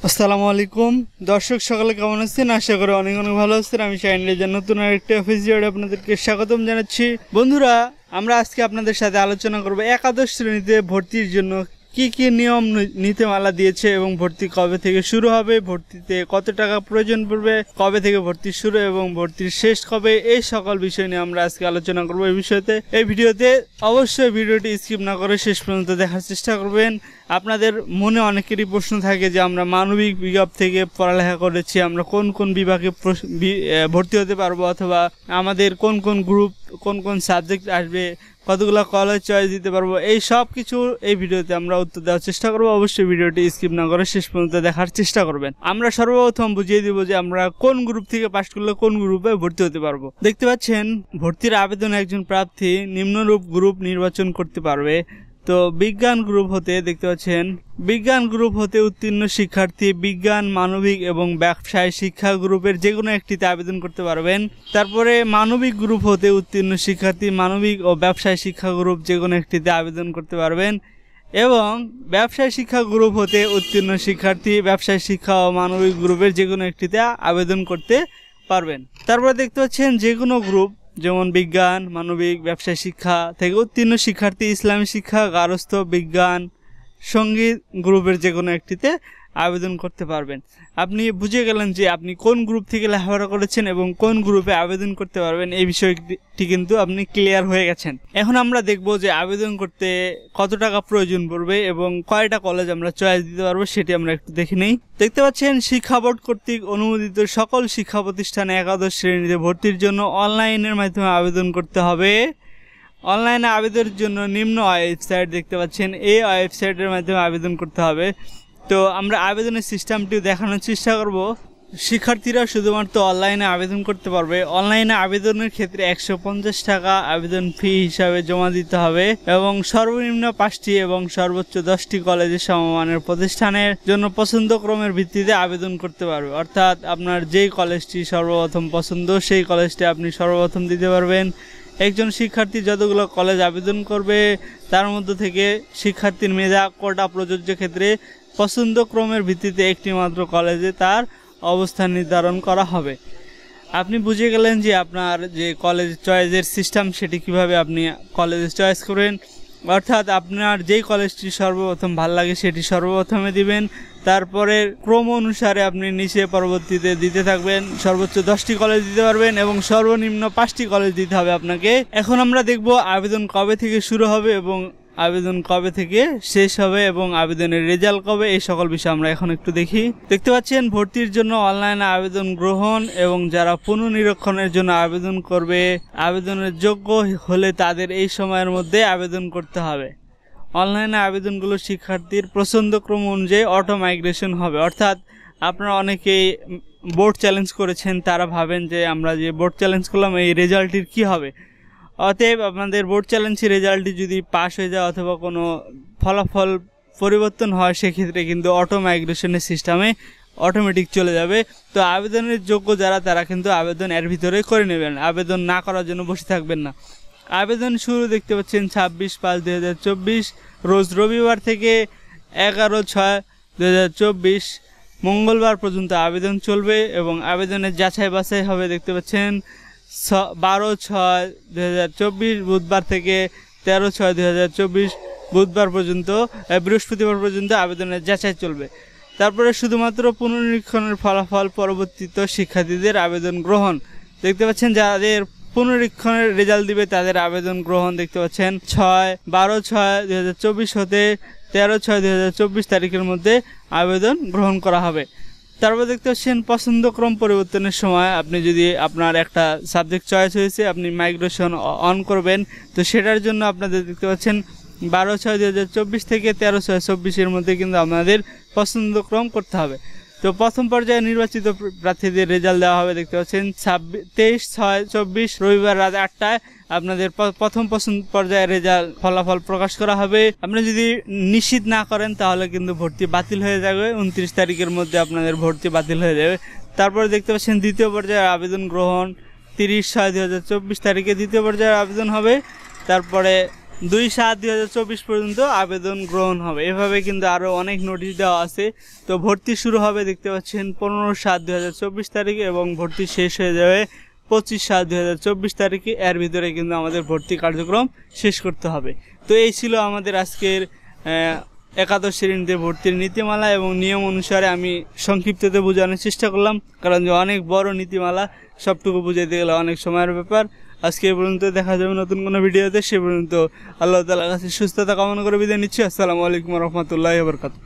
আসসালামু আলাইকুম দর্শক সকলে কেমন আছেন? আশা করি অনেক অনেক ভালো আছেন। আমি শাহিন রেজা নতুন আরেকটা ভিডিওতে আপনাদেরকে স্বাগতম জানাচ্ছি। বন্ধুরা, আমরা আজকে আপনাদের সাথে আলোচনা করব একাদশ শ্রেণীতে ভর্তির জন্য কি কি নিয়ম নীতিমালা দিয়েছে এবং ভর্তি কবে থেকে শুরু হবে, ভর্তিতে কত টাকা প্রয়োজন পড়বে, কবে থেকে ভর্তি শুরু এবং ভর্তির শেষ কবে, এই সকল বিষয় নিয়ে আমরা আজকে আলোচনা করব এই বিষয়তে। এই ভিডিওতে অবশ্যই ভিডিওটি স্কিপ না করে শেষ পর্যন্ত দেখার চেষ্টা করবেন। আপনাদের মনে অনেকেরই প্রশ্ন থাকে যে আমরা মানবিক বিভাগ থেকে পড়ালেখা করেছি, আমরা কোন কোন বিভাগে ভর্তি হতে পারবো, অথবা আমাদের কোন কোন গ্রুপ, কোন কোন সাবজেক্ট আসবে, কতগুলো কলেজ চয়েস দিতে পারবো, এই সব কিছু এই ভিডিওতে আমরা উত্তর দেওয়ার চেষ্টা করবো। অবশ্যই ভিডিওটি স্কিপ না করে শেষ পর্যন্ত দেখার চেষ্টা করবেন। আমরা সর্বপ্রথম বুঝিয়ে দিব যে আমরা কোন গ্রুপ থেকে পাস করলে কোন গ্রুপে ভর্তি হতে পারবো। দেখতে পাচ্ছেন, ভর্তির আবেদনে একজন প্রার্থী নিম্নরূপ গ্রুপ নির্বাচন করতে পারবে। তো বিজ্ঞান গ্রুপ হতে দেখতে পাচ্ছেন, বিজ্ঞান গ্রুপ হতে উত্তীর্ণ শিক্ষার্থী বিজ্ঞান, মানবিক এবং ব্যবসায় শিক্ষা গ্রুপের যে কোনো একটিতে আবেদন করতে পারবেন। তারপরে মানবিক গ্রুপ হতে উত্তীর্ণ শিক্ষার্থী মানবিক ও ব্যবসায় শিক্ষা গ্রুপ যে কোনো একটিতে আবেদন করতে পারবেন, এবং ব্যবসায় শিক্ষা গ্রুপ হতে উত্তীর্ণ শিক্ষার্থী ব্যবসায় শিক্ষা ও মানবিক গ্রুপের যে কোনো একটিতে আবেদন করতে পারবেন। তারপরে দেখতে পাচ্ছেন, যে কোনো গ্রুপ যেমন বিজ্ঞান, মানবিক, ব্যবসায় শিক্ষা থেকে উত্তীর্ণ শিক্ষার্থী ইসলামী শিক্ষা, গার্হস্থ্য বিজ্ঞান, সঙ্গীত গ্রুপের যে কোনো একটিতে আবেদন করতে পারবেন। আপনি বুঝে গেলেন যে আপনি কোন গ্রুপ থেকে লেখাপড়া করেছেন এবং কোন গ্রুপে আবেদন করতে পারবেন, এই বিষয়টি কিন্তু আপনি ক্লিয়ার হয়ে গেছেন। এখন আমরা দেখব যে আবেদন করতে কত টাকা প্রয়োজন পড়বে এবং কয়টা কলেজ আমরা চয়েস দিতে পারবো, সেটি আমরা একটু দেখে নেই। দেখতে পাচ্ছেন, শিক্ষা বোর্ড কর্তৃক অনুমোদিত সকল শিক্ষা প্রতিষ্ঠানে একাদশ শ্রেণীতে ভর্তির জন্য অনলাইনের মাধ্যমে আবেদন করতে হবে। অনলাইনে আবেদনের জন্য নিম্ন ওয়েবসাইট দেখতে পাচ্ছেন, এই ওয়েবসাইটের মাধ্যমে আবেদন করতে হবে। তো আমরা আবেদনের সিস্টেমটি দেখানোর চেষ্টা করব। শিক্ষার্থীরা শুধুমাত্র অনলাইনে আবেদন করতে পারবে। অনলাইনে আবেদনের ক্ষেত্রে 150 টাকা আবেদন ফি হিসাবে জমা দিতে হবে এবং সর্বনিম্ন 5টি এবং সর্বোচ্চ 10টি কলেজের সমমানের প্রতিষ্ঠানের জন্য পছন্দক্রমের ভিত্তিতে আবেদন করতে পারবে। অর্থাৎ আপনার যেই কলেজটি সর্বপ্রথম পছন্দ সেই কলেজটি আপনি সর্বপ্রথম দিতে পারবেন। একজন শিক্ষার্থী যতগুলো কলেজ আবেদন করবে তার মধ্যে থেকে শিক্ষার্থীর মেধা কোটা প্রযোজ্য ক্ষেত্রে পছন্দক্রমের ভিত্তিতে একটি মাত্র কলেজে তার অবস্থান নির্ধারণ করা হবে। আপনি বুঝে গেলেন যে আপনার যে কলেজ চয়েসের সিস্টেম সেটি কিভাবে আপনি কলেজ চয়েস করবেন। অর্থাৎ আপনার যেই কলেজটি সর্বপ্রথম ভালো লাগে সেটি সর্বপ্রথমে দিবেন, তারপরে ক্রম অনুসারে আপনি নিচে পরবর্তীতে দিতে থাকবেন। সর্বোচ্চ 10টি কলেজ দিতে পারবেন এবং সর্বনিম্ন 5টি কলেজ দিতে হবে আপনাকে। এখন আমরা দেখব আবেদন কবে থেকে শুরু হবে এবং আবেদন কবে থেকে শেষ হবে এবং আবেদনের রেজাল্ট কবে, এই সকল বিষয় আমরা এখন একটু দেখি। দেখতে পাচ্ছেন, ভর্তির জন্য অনলাইনে আবেদন গ্রহণ এবং যারা পুনর্নিরীক্ষণের জন্য আবেদন করবে আবেদনের যোগ্য হলে তাদের এই সময়ের মধ্যে আবেদন করতে হবে। অনলাইনে আবেদনগুলো শিক্ষার্থীর পছন্দক্রম অনুযায়ী অটো মাইগ্রেশন হবে। অর্থাৎ আপনারা অনেকেই বোর্ড চ্যালেঞ্জ করেছেন, তারা ভাবেন যে আমরা যে বোর্ড চ্যালেঞ্জ করলাম এই রেজাল্টটির কি হবে। অতএব আপনাদের বোর্ড চ্যালেঞ্জের রেজাল্টটি যদি পাস হয়ে যায় অথবা কোনো ফলাফল পরিবর্তন হয়, সেক্ষেত্রে কিন্তু অটো মাইগ্রেশনের সিস্টেমে অটোমেটিক চলে যাবে। তো আবেদনের যোগ্য যারা তারা কিন্তু আবেদন এর ভিতরে করে নেবেন, আবেদন না করার জন্য বসে থাকবেন না। আবেদন শুরু দেখতে পাচ্ছেন 26/5/2024 রোজ রবিবার থেকে 11/6/2024 মঙ্গলবার পর্যন্ত আবেদন চলবে এবং আবেদনের যাচাই বাছাই হবে দেখতে পাচ্ছেন 12/6/2024 বুধবার থেকে 13/6/2024 বুধবার পর্যন্ত, বৃহস্পতিবার পর্যন্ত আবেদনের যাচাই চলবে। তারপরে শুধুমাত্র পুনর্নিরীক্ষণের ফলাফল পরবর্তীত শিক্ষার্থীদের আবেদন গ্রহণ দেখতে পাচ্ছেন, যাদের পুনর্নিরীক্ষণের রেজাল্ট দিবে তাদের আবেদন গ্রহণ দেখতে পাচ্ছেন 12/6/2024 হতে 13/6/2024 তারিখের মধ্যে আবেদন গ্রহণ করা হবে। তারপর দেখতে পাচ্ছেন, পছন্দক্রম পরিবর্তনের সময় আপনি যদি আপনার একটা সাবজেক্ট চয়েস হয়েছে আপনি মাইগ্রেশন অন করবেন, তো সেটার জন্য আপনাদের দেখতে পাচ্ছেন 12/6/2024 থেকে 13/6/24 মধ্যে কিন্তু আপনাদের পছন্দক্রম করতে হবে। তো প্রথম পর্যায়ে নির্বাচিত প্রার্থীদের রেজাল্ট দেওয়া হবে দেখতে পাচ্ছেন 23/6/24 রবিবার রাত 8টায় আপনাদের প্রথম পর্যায়ের রেজাল্ট ফলাফল প্রকাশ করা হবে। আপনি যদি নিশ্চিত না করেন তাহলে কিন্তু ভর্তি বাতিল হয়ে যাবে, 29 তারিখের মধ্যে আপনাদের ভর্তি বাতিল হয়ে যাবে। তারপরে দেখতে পাচ্ছেন দ্বিতীয় পর্যায়ের আবেদন গ্রহণ 30/6/2024 তারিখে দ্বিতীয় পর্যায়ের আবেদন হবে। তারপরে 2/7/2024 পর্যন্ত আবেদন গ্রহণ হবে। এভাবে কিন্তু আরও অনেক নোটিশ দেওয়া আছে। তো ভর্তি শুরু হবে দেখতে পাচ্ছেন 15/7/2024 তারিখে এবং ভর্তি শেষ হয়ে যাবে 25/7/2024 তারিখে। এর ভিতরে কিন্তু আমাদের ভর্তি কার্যক্রম শেষ করতে হবে। তো এই ছিল আমাদের আজকের একাদশ শ্রেণীতে ভর্তির নীতিমালা এবং নিয়ম অনুসারে আমি সংক্ষিপ্ততে বোঝানোর চেষ্টা করলাম, কারণ যে অনেক বড় নীতিমালা, সবটুকু বুঝাইতে গেলে অনেক সময়ের ব্যাপার। আজকে এই পর্যন্ত, দেখা যাবে নতুন কোনো ভিডিওতে। সে পর্যন্ত আল্লাহ তাআলার কাছে সুস্থতা কামনা করে বিদায় নিচ্ছি। আসসালামু আলাইকুম ওয়া রাহমাতুল্লাহি ওয়া বারাকাতুহু।